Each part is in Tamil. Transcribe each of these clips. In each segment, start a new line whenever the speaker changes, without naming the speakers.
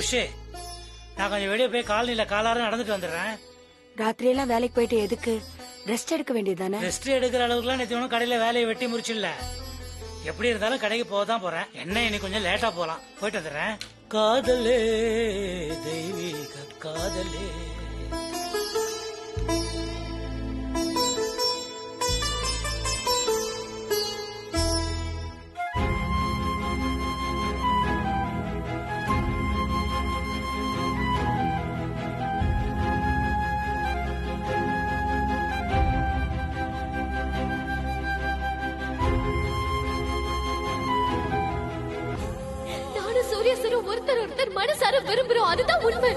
புஷே, நான் கொஞ்சம் வெளியே போய் காலனில காலாரம் நடந்துட்டு வந்துடுறேன்.
ராத்திரி எல்லாம் வேலைக்கு போயிட்டு எதுக்கு? ரெஸ்ட் எடுக்க வேண்டியதானே?
ரெஸ்ட் எடுக்கிற அளவுக்குலாம் நேற்று ஒன்றும் கடையில வேலையை வெட்டி முடிச்சில்ல. எப்படி இருந்தாலும் கடைக்கு போக தான் போறேன். என்ன இன்னைக்கு கொஞ்சம் லேட்டா போலாம். போயிட்டு வந்துடுறேன். காதலே தெய்வீக காதலே.
நானும் சூர்யா சாரும் ஒருத்தர் மனசார விரும்புறோம். அதுதான் உண்மை.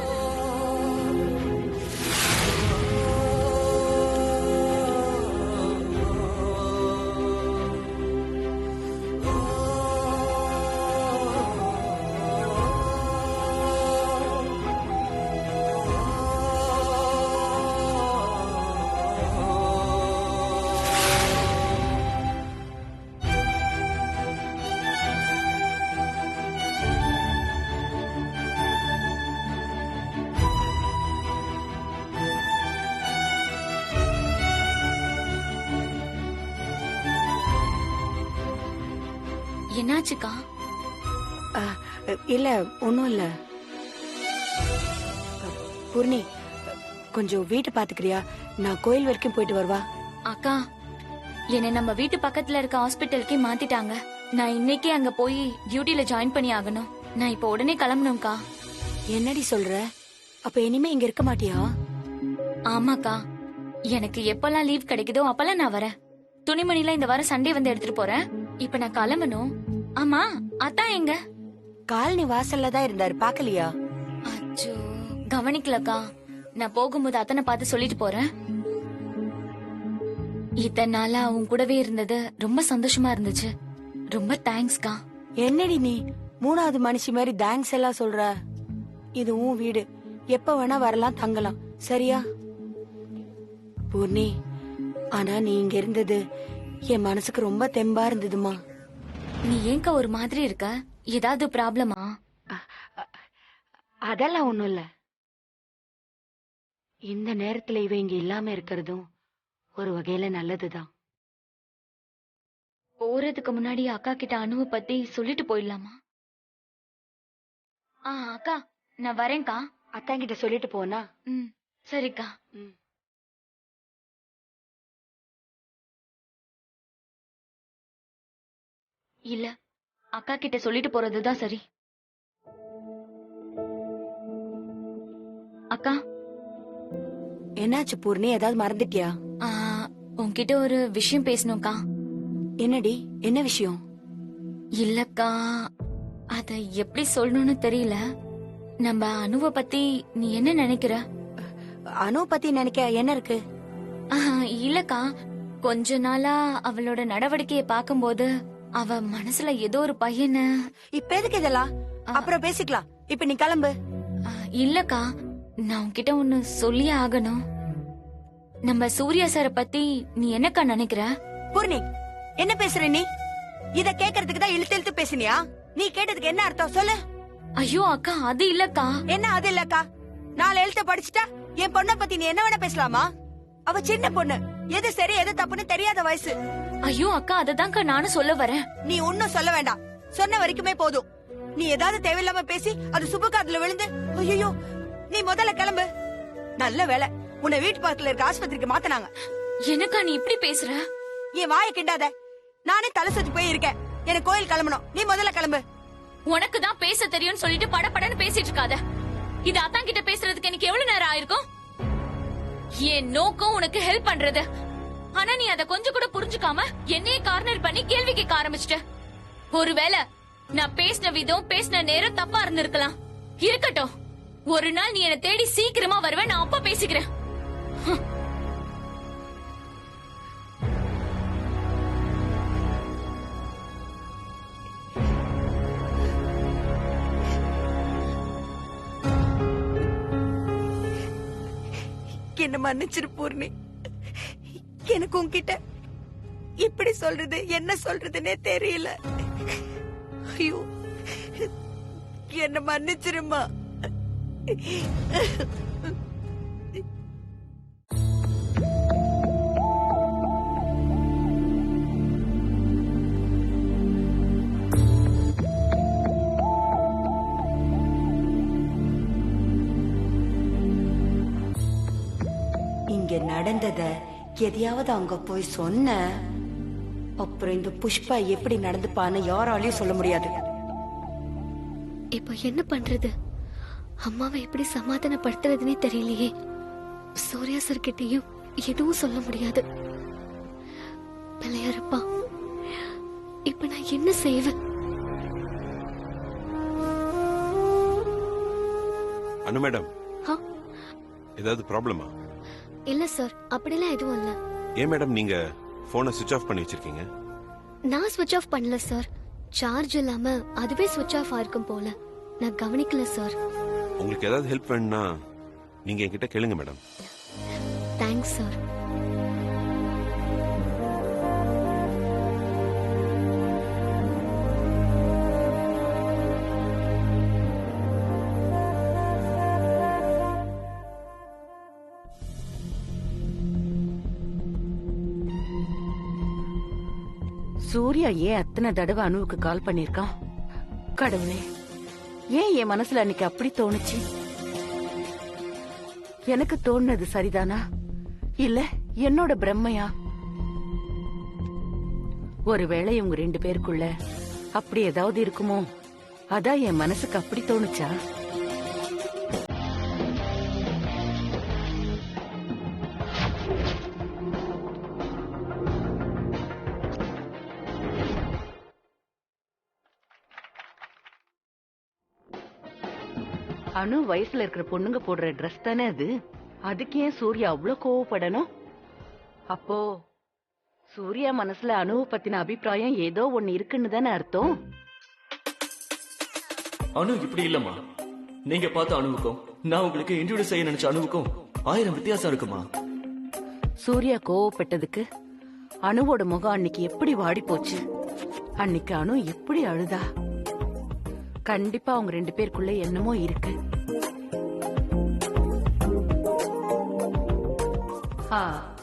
என்னாச்சுக்கா?
இல்ல ஒண்ணும் இல்ல. பூர்ணி, கொஞ்சம் வீட்டு பாத்துக்கிறியா? நான் கோயில் வரைக்கும் போயிட்டு வருவா.
அக்கா, என்னை நம்ம வீட்டு பக்கத்துல இருக்க ஹாஸ்பிட்டலுக்கே மாத்திட்டாங்க. நான் இன்னைக்கே அங்க போய் டியூட்டில ஜாயின் பண்ணி ஆகணும். நான் இப்ப உடனே கிளம்பணும்க்கா.
என்னடி சொல்ற? அப்ப இனிமே இங்க இருக்க மாட்டியா?
ஆமாக்கா, எனக்கு எப்பெல்லாம் லீவ் கிடைக்குதோ அப்பெல்லாம் நான் வரேன். துணிமணிலாம் இந்த வாரம் சண்டே வந்து எடுத்துட்டு போறேன். இப்ப நான் கிளம்பணும். ஆமா, அதான் எங்க?
காலனி வாசல்ல தான் இருந்தாரு, பாக்கலையா?
அச்சோ, கவனிக்கலக்கா. நான் போகும்போது அத்தனை பார்த்து சொல்லிட்டு போறேன். இத்தனை நாளா உன் கூடவே இருந்தது ரொம்ப சந்தோஷமா இருந்துச்சு. ரொம்ப தேங்க்ஸ்க்கா.
என்னடி நீ மூணாவது மனுஷி மாதிரி தேங்க்ஸ் எல்லாம் சொல்ற? இது உன் வீடு, எப்ப வேணா வரலாம், தங்கலாம், சரியா? பூர்ணி, ஆனா நீ இங்க இருந்தது என் மனசுக்கு ரொம்ப தெம்பா இருந்ததுமா.
நீ ஏங்க ஒரு மாதிரி இருக்க? ஏதாவது ப்ராப்ளமா?
அதெல்லாம் ஒண்ணும் இல்ல. இந்த நேரத்துல இவ இங்க இல்லாம இருக்கிறதும் ஒரு வகையில நல்லதுதான்.
போறதுக்கு முன்னாடி அக்கா கிட்ட அனுவை பத்தி சொல்லிட்டு போயிடலாமா? அக்கா, நான் வரேன்க்கா.
அத்தாங்கிட்ட சொல்லிட்டு போனா?
ம், சரிக்கா. இல்ல, அக்கா கிட்ட சொல்லிட்டு போறதுதான் சரி. அக்கா,
என்னாச்சு பூர்ணி? ஏதாவது மறந்துட்டியா?
உன்கிட்ட ஒரு விஷயம் பேசணும்க்கா.
என்னடி? என்ன விஷயம்?
இல்லக்கா, அத எப்படி சொல்லணும்னு தெரியல. நம்ம அனுவ பத்தி நீ என்ன நினைக்கிற?
அனு பத்தி நினைக்க என்ன இருக்கு?
இல்லக்கா, கொஞ்ச நாளா அவளோட நடவடிக்கைய பாக்கும்போது அவ மனசுல ஏதோ ஒரு பையன.
இப்ப எதுக்கு இதெல்லாம்? அப்புறம் பேசிக்கலாம், இப்ப நீ கிளம்பு.
இல்லக்கா, நான் உன்கிட்ட ஒண்ணு சொல்லியே ஆகணும். நம்ம சூர்யா சார பத்தி நீ என்னக்கா நினைக்கிற?
பூர்ணி, என்ன பேசுற நீ? இத கேக்குறதுக்கு தான் இழுத்து இழுத்து பேசுனியா? நீ கேட்டதுக்கு என்ன அர்த்தம் சொல்லு?
ஐயோ அக்கா, அது இல்லக்கா.
என்ன அது இல்லக்கா? 4 எழுத்த படிச்சுட்டா என் பொண்ண பத்தி நீ என்ன வேணா பேசலாமா? அவ சின்ன பொண்ணு, எது சரி எது தப்புன்னு தெரியாத வயசு.
ஐயோ அக்கா, அததான்க்கா நானும் சொல்ல வரேன்.
நீ ஒன்னும் சொல்ல வேண்டாம், சொன்ன வரைக்குமே போதும். நீ ஏதாவது தேவையில்லாம பேசி அது சுபகாதுல விழுந்து, ஐயோ, நீ முதல்ல கிளம்பு. நல்ல வேலை உன்னை வீட்டு பக்கத்துல இருக்க ஆஸ்பத்திரிக்கு மாத்தினாங்க.
எனக்கா நீ இப்படி பேசுற?
என் வாயை கிண்டாத. நானே தலை சுத்தி போய் இருக்கேன். எனக்கு கோயில் கிளம்பணும், நீ முதல்ல கிளம்பு.
உனக்கு தான் பேச தெரியும்னு சொல்லிட்டு படபடன்னு பேசிட்டு இருக்காத. இது அத்தான் கிட்ட பேசுறதுக்கு எனக்கு எவ்வளவு நேரம் ஆயிருக்கும்? என் நோக்கம் உனக்கு ஹெல்ப் பண்றது. ஆனா நீ அத கொஞ்சம் கூட புரிஞ்சுக்காம என்னையே கார்னர் பண்ணி கேள்வி கேட்க ஆரம்பிச்சிட்ட. ஒருவேளை நான் பேசின விதம் பேசின நேரம் தப்பா இருந்திருக்கலாம். இருக்கட்டும், ஒரு நாள் நீ என்ன தேடி சீக்கிரமா வருவேன், நான் அப்ப பேசிக்கிறேன்.
என்ன மன்னிச்சிரு பூர்ணி. எனக்கு உன்கிட்ட இப்படி சொல்றது என்ன சொல்றதுன்னே தெரியல. ஐயோ, என்ன மன்னிச்சிருமா. இங்க நடந்தத எதையாவது அங்க போய் சொன்ன அப்புறம் இந்த புஷ்பா எப்படி நடந்துப்பான்னு யாராலையும் சொல்ல முடியாது.
இப்போ என்ன பண்றது? அம்மாவை எப்படி சமாதானப்படுத்துறதுன்னே தெரியலையே. சூர்யா சார் கிட்டயும் எதுவும் சொல்ல முடியாது. பிள்ளையாரப்பா, இப்ப நான் என்ன செய்வேன்?
அனு மேடம்,
ஆ?
ஏதாவது ப்ராப்ளமா?
இல்ல சார், அப்படிலாம் எதுவும் இல்ல.
ஏன் மேடம் நீங்க போனை சுவிட்ச் ஆஃப் பண்ணி வச்சிருக்கீங்க?
நான் ஸ்விட்ச் ஆஃப் பண்ணல சார். சார்ஜ் இல்லாம அதுவே ஸ்விட்ச் ஆஃப் ஆயிருக்கும் போல. நான் கவனிக்கல சார்.
உங்களுக்கு ஏதாவது ஹெல்ப் வேணும்னா நீங்க என்கிட்ட கேளுங்க மேடம்.
Thanks sir.
சூர்யா ஏன் அத்தனை தடவை அனுவுக்கு கால் பண்ணிருக்கான்? கடவுளே, ஏன் என் மனசுல அன்னைக்கு அப்படி தோணுச்சு? எனக்கு தோணுனது சரிதானா இல்ல என்னோட பிரம்மையா? ஒருவேளை இவங்க 2 பேருக்குள்ள அப்படி ஏதாவது இருக்குமோ? அதான் என் மனசுக்கு அப்படி தோணுச்சா? அனு வயசுல இருக்கிற பொண்ணுங்க போடுற ட்ரெஸ் தானே அது. அதுக்கு ஏன் சூர்யா அவ்வளவு கோவப்படணும்? அப்போ சூர்யா மனசுல அனுவை பத்தின அபிப்பிராயம் ஏதோ ஒண்ணு இருக்குன்னு தானே அர்த்தம்.
அனு இப்படி இல்லம்மா. நீங்க பார்த்த அனுவுக்கும் நான் உங்களுக்கு இன்ட்ரோடியூஸ் செய்ய நினைச்ச அனுவுக்கும் 1000 வித்தியாசம் இருக்குமா?
சூர்யா கோவப்பட்டதுக்கு அனுவோட முகம் அன்னைக்கு எப்படி வாடி போச்சு. அன்னைக்கு அனு எப்படி அழுதா. கண்டிப்பா அவங்க 2 பேருக்குள்ள என்னமோ இருக்கு.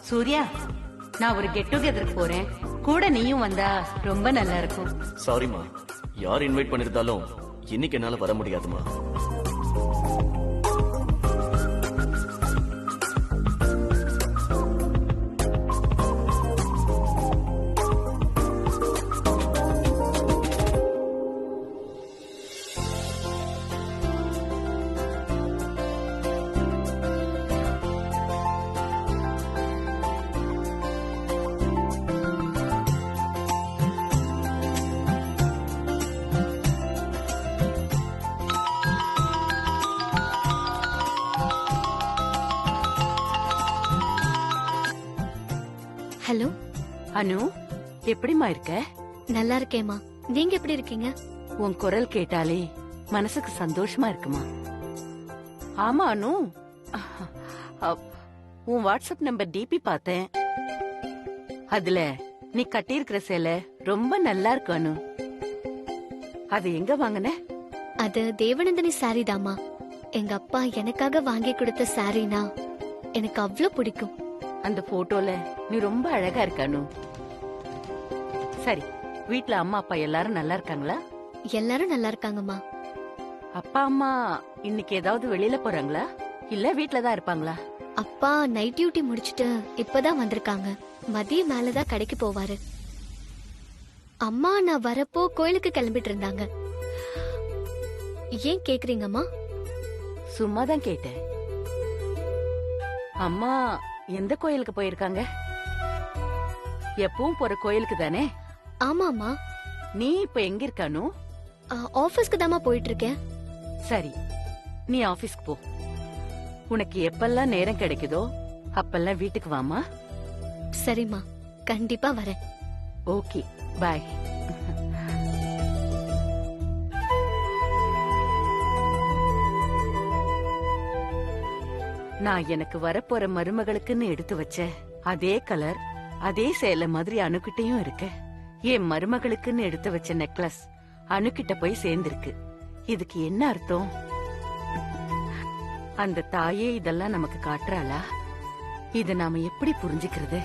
சூர்யா, நான் ஒரு கெட் டுகெதருக்கு போறேன், கூட நீயும் வந்தா ரொம்ப நல்லா இருக்கும்.
சாரிமா, யார் இன்வைட் பண்ணிருந்தாலும் இன்னைக்கு என்னால வர முடியாதுமா.
ஹலோ
அனு, எப்படிமா இருக்க?
நல்லா இருக்கேம்மா. நீங்க எப்படி இருக்கீங்க?
உன் குரல் கேட்டாலே மனசுக்கு சந்தோஷமா இருக்குமா. ஆமா அனு, உன் வாட்ஸ்அப் நம்பர் டிபி பார்த்தேன். அதுல நீ கட்டியிருக்கிற சேலை ரொம்ப நல்லா இருக்கு அனு. அது எங்க வாங்கின?
அது தேவநந்தினி சாரி தாமா. எங்க அப்பா எனக்காக வாங்கி கொடுத்த சாரினா எனக்கு அவ்வளவு பிடிக்கும்.
அந்த போட்டோல நீ ரொம்ப அழகா இருக்க அனு. சரி, வீட்ல அம்மா அப்பா எல்லாரும் நல்லா இருக்காங்களா?
எல்லாரும் நல்லா இருக்காங்கம்மா.
அப்பா அம்மா இன்னைக்கு ஏதாவது வெளியில போறாங்களா இல்ல வீட்லதான் இருப்பாங்களா?
அப்பா நைட் டியூட்டி முடிச்சிட்டு இப்பதான் வந்திருக்காங்க. மதியம் மேலதான் கடைக்கு போவாரு. அம்மா நான் வரப்போ கோயிலுக்கு கிளம்பிட்டு இருந்தாங்க. ஏன் கேக்குறீங்கம்மா?
சும்மாதான் கேட்டேன். அம்மா எந்த கோயிலுக்கு போயிருக்காங்க? எப்பவும் போற கோயிலுக்கு தானே?
ஆமாமா.
நீ இப்ப எங்க இருக்கானு?
ஆபீஸ்க்கு தாமா போயிட்டு இருக்கேன்.
சரி, நீ ஆபீஸ்க்கு போ. உனக்கு எப்பெல்லாம் நேரம் கிடைக்குதோ அப்பெல்லாம் வீட்டுக்கு வாமா.
சரிம்மா, கண்டிப்பா வரேன்.
ஓகே, பாய். நான் எனக்கு வரப்போற மருமகளுக்குன்னு எடுத்து வச்ச அதே கலர் அதே சேலை மாதிரி அணுகிட்டையும் இருக்கு. என் மருமகளுக்குன்னு எடுத்து வச்ச நெக்லஸ் அணுகிட்ட போய் சேர்ந்திருக்கு. இதுக்கு என்ன அர்த்தம்?
அந்த தாயே இதெல்லாம் நமக்கு காட்டுறாளா? இத நாம எப்படி புரிஞ்சுக்கிறது?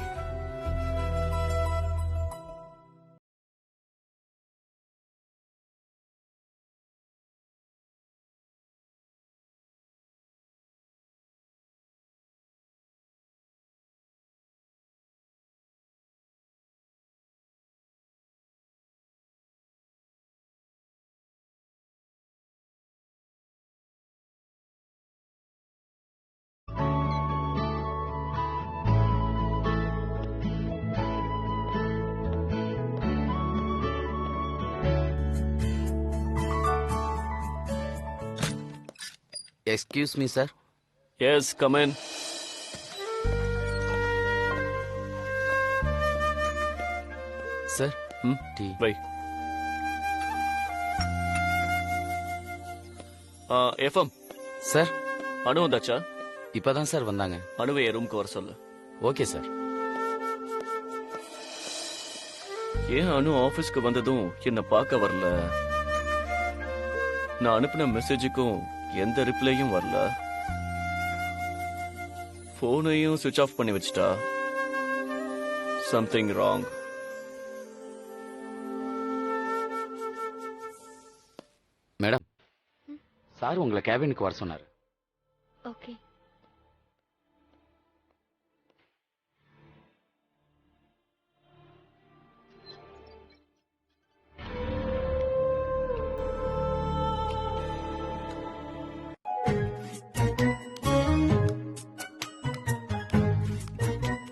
Excuse me sir.
Yes, come in.
Sir tea.
Bye. FM
sir
Anu வந்தாச்சா?
இப்பதான் சார் வந்தாங்க.
அனுவை என் ரூம்க்கு வர சொல்லு.
Okay sir.
ஏன் அனு ஆபீஸ்க்கு வந்ததும் என்ன பார்க்க வரல? நான் அனுப்பின மெசேஜுக்கும் எந்த ரிப்ளையும் வரல. போனையும் சுவிட்ச் ஆஃப் பண்ணி வச்சிட்டா. Something wrong.
மேடம், சார் உங்களை கேபினுக்கு வர சொன்னார்.
ஓகே.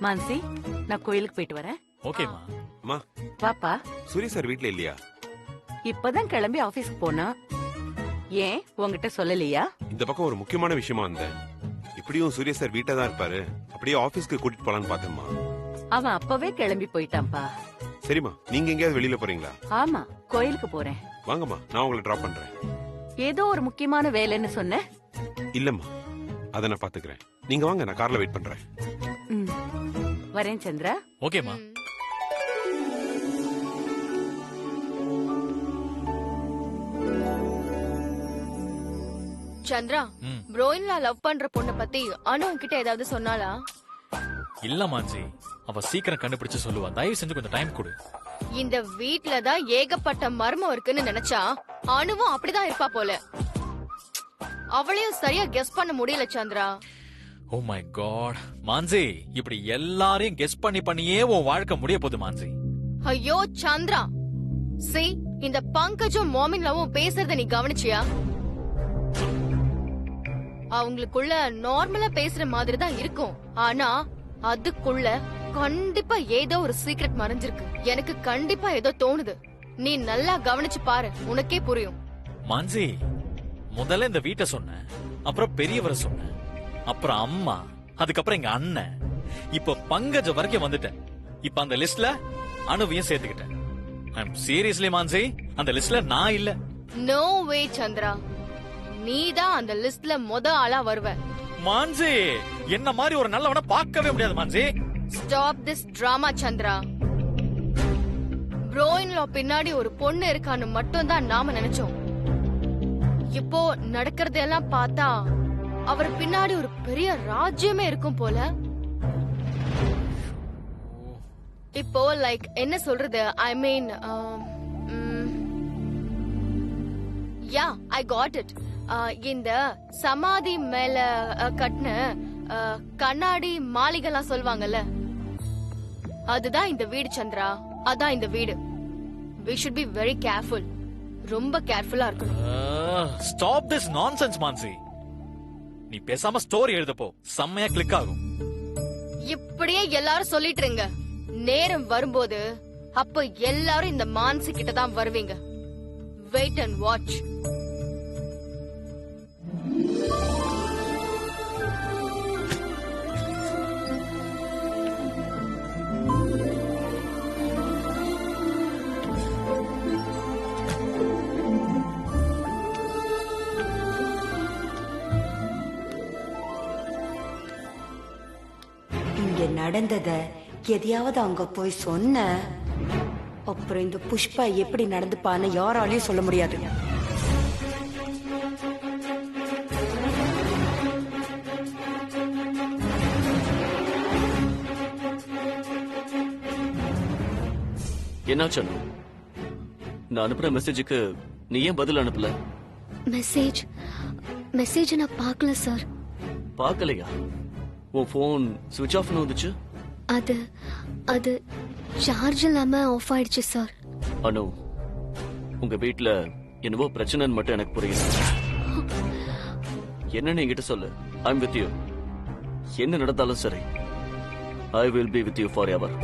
மான்சி, நான் கோயிலுக்கு போயிட்டு வரேன்.
ஓகேமா.
அம்மா,
பாப்பா
சூரிய சார் வீட்ல இல்லையா?
இப்பதான் கிளம்பி ஆபீஸ்க்கு போனா. ஏன் உங்ககிட்ட சொல்லலையா?
இந்த பக்கம் ஒரு முக்கியமான விஷயமா வந்தேன். இப்படியும் சூரிய சார் வீட்டை தான் இருப்பாரு, அப்படியே ஆபீஸ்க்கு கூட்டிட்டு போலான்னு பார்த்தேம்மா.
அவன் அப்பவே கிளம்பி போயிட்டான்பா.
சரிம்மா, நீங்க எங்கேயாவது வெளியில போறீங்களா?
ஆமா, கோயிலுக்கு போறேன்.
வாங்கம்மா, நான் உங்களை டிராப் பண்றேன்.
ஏதோ ஒரு முக்கியமான வேலைன்னு சொன்ன.
இல்லம்மா, அதை நான் பாத்துக்கிறேன். நீங்க வாங்க, நான் கார்ல வெயிட் பண்றேன்.
ம். வரேன் சந்திரா.
ஓகேமா.
சந்திரா, ப்ரோயின்ல லவ் பண்ற பொண்ண பத்தி அனு கிட்ட ஏதாவது சொன்னாளா?
இல்ல மாஞ்சி, அவ சீக்கிரம் கண்டுபிடிச்சு சொல்லுவா. தயவு செஞ்சு கொஞ்சம் டைம் கொடு.
இந்த வீட்ல தான் ஏகப்பட்ட மர்மம் இருக்குன்னு நினைச்சா அனுவும் அப்படிதான் இருப்பா போல. அவளையும் சரியா கெஸ் பண்ண முடியல சந்திரா.
ஓ மை காட் மாஞ்சி, இப்படி எல்லாரையும் கெஸ் பண்ணியே உன் வாழ்க்கை முடிய போகுது மாஞ்சி.
ஐயோ சந்திரா, இந்த பங்கஜும் மோமின்லாவும் பேசுறத நீ கவனிச்சியா? அவங்களுக்குள்ள நார்மலா பேசுற மாதிரி தான் இருக்கும், ஆனா அதுக்குள்ள கண்டிப்பா ஏதோ ஒரு சீக்ரெட் மறைஞ்சிருக்கு. எனக்கு கண்டிப்பா ஏதோ தோணுது. நீ நல்லா கவனிச்சு பாரு, உனக்கே புரியும்.
மாஞ்சி, முதல்ல இந்த வீட்டை சொன்ன, அப்புறம் பெரியவரை சொன்ன, அப்புறம் அம்மா, அதுக்கப்புறம் எங்க அண்ணன், இப்ப பங்கஜ வரைக்கும் வந்துட்டேன். இப்ப அந்த லிஸ்ட்ல அனுவையும் சேர்த்துக்கிட்டேன். ஐம் சீரியஸ்லி மான்சி, அந்த லிஸ்ட்ல நான் இல்ல.
நோ வே சந்திரா, நீதான் அந்த லிஸ்ட்ல ஆளா வருவ.
மான்சி, என்ன மாதிரி ஒரு நல்லவனை பார்க்கவே முடியாது Mansi.
Stop this drama Chandra. ப்ரோயின்ல பின்னாடி ஒரு பொண்ணு இருக்கான்னு மட்டும் தான் நாம நினைச்சோம். இப்போ நடக்கிறதெல்லாம் பார்த்தா அவர் பின்னாடி ஒரு பெரிய ராஜ்யமே இருக்கும் போல. இப்போ லைக் என்ன சொல்றது, ஐ மீன் யா ஐ காட் இட். இந்த சமாதி மேல கட்டின கண்ணாடி மாளிகைலாம் சொல்வாங்கல்ல, அதுதான் இந்த வீடு சந்திரா. அதான் இந்த வீடு. we should be very careful. ரொம்ப கேர்ஃபுல்லா இருக்கணும்.
Stop this nonsense Mansi. நீ பேசாம ஸ்டோரி எழுதப்போ செம்மையா கிளிக் ஆகும்.
இப்படியே எல்லாரும் சொல்லிட்டுருங்க. நேரம் வரும்போது அப்ப எல்லாரும் இந்த மான்சி கிட்ட தான் வருவீங்க. Wait and watch.
இங்க நடந்தத எதையாவது அங்க போய் சொன்ன அப்புறம் இந்த புஷ்பா எப்படி நடந்துப்பான்னு யாராலையும் சொல்ல முடியாது.
என்னாச்சு அனு? நான் அனுப்புற மெசேஜுக்கு நீ ஏன் பதில் அனுப்பல?
மெசேஜ் நான் பார்க்கல சார்.
பார்க்கலையா? உன் போன் சுவிட்ச் ஆஃப்னு வந்துச்சு.
அது அது சார்ஜ் இல்லாம ஆஃப் ஆயிடுச்சு சார்.
அனு, உங்க வீட்ல என்னவோ பிரச்சனைன்னு மட்டும் எனக்கு புரியுது. என்னன்னு என்கிட்ட சொல்லு. I'm with you. என்ன நடந்தாலும் சரி, I will be with you forever.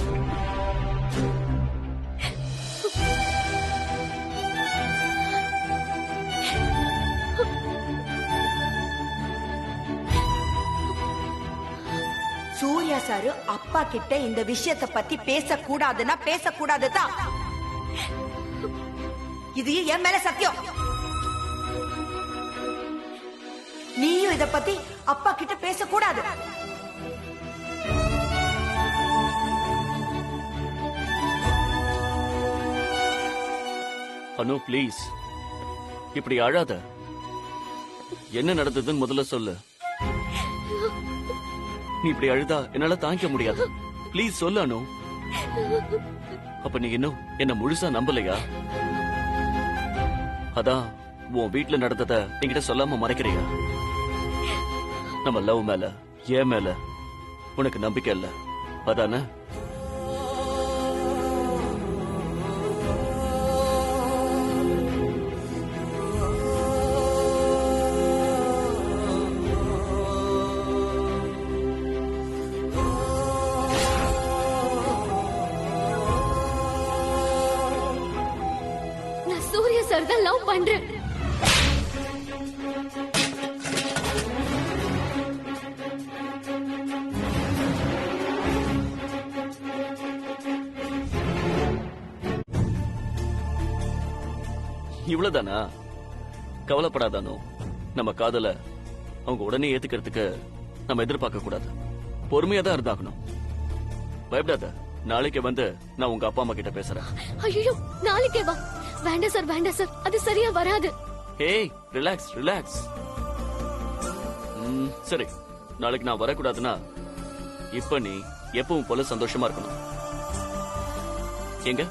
Surya Charu அப்பா கிட்ட இந்த விஷயத்தை பத்தி பேசக்கூடாதுன்னா பேசக்கூடாதுதான். இது என் மேல சத்தியம். நீயும் இத பத்தி அப்பா கிட்ட பேசக்கூடாது.
அனு ப்ளீஸ், இப்படி அழாத. என்ன நடந்ததுன்னு முதல்ல சொல்லு. நீ இப்படி அழுதா என்னால தாங்கிக்க முடியாது. ப்ளீஸ் சொல்லு அனு. அப்ப நீ இன்னும் என்ன முழுசா நம்பலையா? அதான் உன் வீட்டுல நடந்தத என்கிட்ட சொல்லாம மறைக்கிறியா? நம்ம லவ் மேல, ஏன் மேல உனக்கு நம்பிக்கை இல்ல அதானே?
நான் சூர்யா சார் தான் லவ் பண்றேன்.
இவ்வளவுதானா? கவலைப்படாதானோ. நம்ம காதல அவங்க உடனே ஏத்துக்கிறதுக்கு நம்ம எதிர்பார்க்க கூடாது. பொறுமையா தான் இருந்தாகணும். பயப்படாத. நாளைக்கு வந்து நான் உங்க அப்பா அம்மா கிட்ட பேசுறேன்.
ஐயோ, நாளைக்கே வா. வேண்டாம் சார், வேண்டாம் சார், அது சரியா வராது.
ஏய், ரிலாக்ஸ் ரிலாக்ஸ். சரி, நாளைக்கு நான் வரக்கூடாதுன்னா இப்ப நீ எப்பவும் போல சந்தோஷமா இருக்கணும். எங்க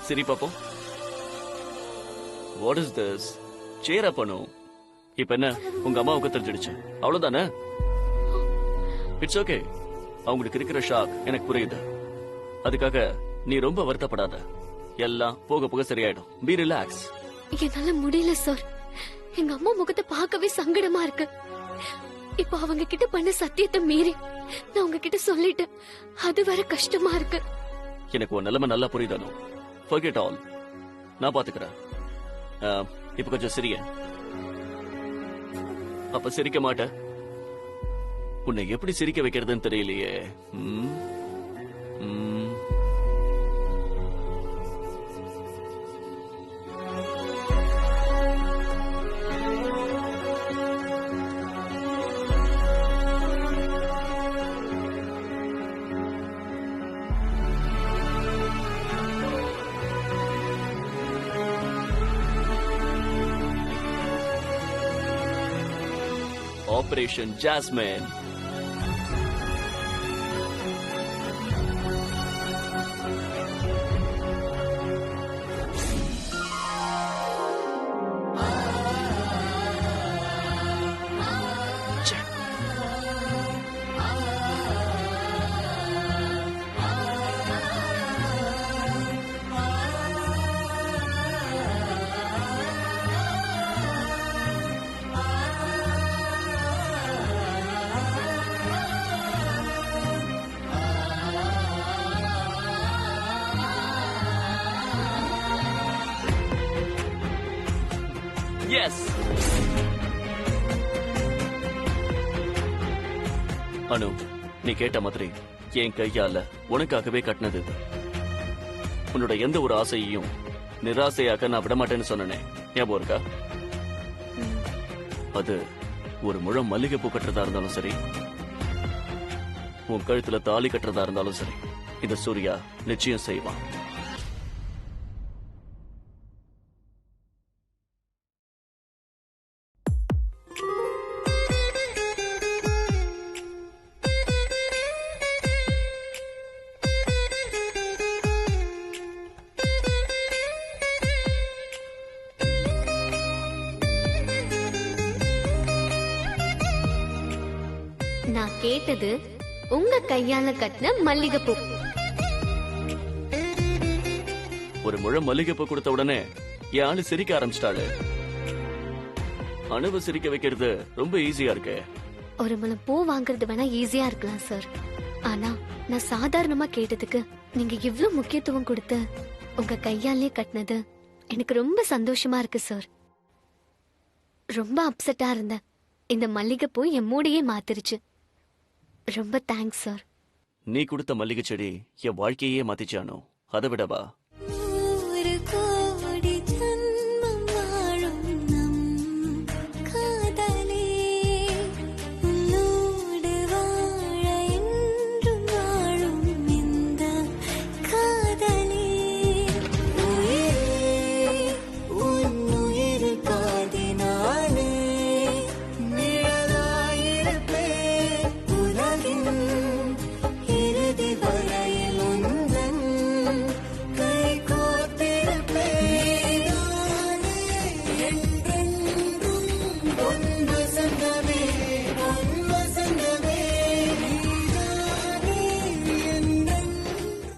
சரி பாப்போம். What is this? Cheer up Anu. இப்ப என்ன உங்க அம்மாவுக்கு தெரிஞ்சிடுச்சு, அவ்வளவுதானே? It's okay. அவங்களுக்கு இருக்கிற ஷாக் எனக்கு புரியுது. அதுக்காக நீ ரொம்ப வருத்தப்படாத. எல்லாம் போக போக சரியாயிடும். B relax.
என்னால முடியல சார். எங்க அம்மா முகத்தை பார்க்கவே சங்கடமா இருக்கு. இப்ப அவங்க கிட்ட பண்ண சத்தியத்தை மீறி நான் உங்ககிட்ட சொல்லிட்டேன். அது வேற கஷ்டமா இருக்கு.
எனக்கு உன் நிலைமை நல்லா புரியுதானோ? forget all. நான் பாத்துக்கிறேன். இப்ப கொஞ்சம் சிரிய. அப்ப சிரிக்க மாட்ட? உன்னை எப்படி சிரிக்க வைக்கிறதுன்னு தெரியலையே. Operation Jasmine. Yes. அனு, நீ கேட்ட மாதிரி என் கையால உனக்காகவே கட்டினது. உன்னோட எந்த ஒரு ஆசையையும் நிராசையாக்க நான் விடமாட்டேன்னு சொன்னேனே, ஞாபகம் இருக்கா? அது ஒரு முழம் மல்லிகைப்பூ கட்டுறதா இருந்தாலும் சரி, உன் கழுத்துல தாலி கட்டுறதா இருந்தாலும் சரி, இந்த சூர்யா நிச்சயம் செய்வான்.
கேட்டது உங்க கையால கட்டின மல்லிகைப்பூ.
ஒரு முழம் மல்லிகைப்பூ கொடுத்த உடனே என் ஆளு சிரிக்க ஆரம்பிச்சிட்டாளு. அணுவை சிரிக்க வைக்கிறது ரொம்ப ஈஸியா இருக்கு.
ஒரு முழம் பூ வாங்குறது வேணா ஈஸியா இருக்கலாம் சார். ஆனா நான் சாதாரணமா கேட்டதுக்கு நீங்க இவ்ளோ முக்கியத்துவம் கொடுத்து உங்க கையாலே கட்டினது எனக்கு ரொம்ப சந்தோஷமா இருக்கு சார். ரொம்ப அப்செட்டா இருந்தேன். இந்த மல்லிகைப்பூ என் மூடையே மாத்திருச்சு. ரொம்ப தேங்க்ஸ் சார்.
நீ கொடுத்த மல்லிகை செடி என் வாழ்க்கையே மாத்திச்சானோ. அதை விடவா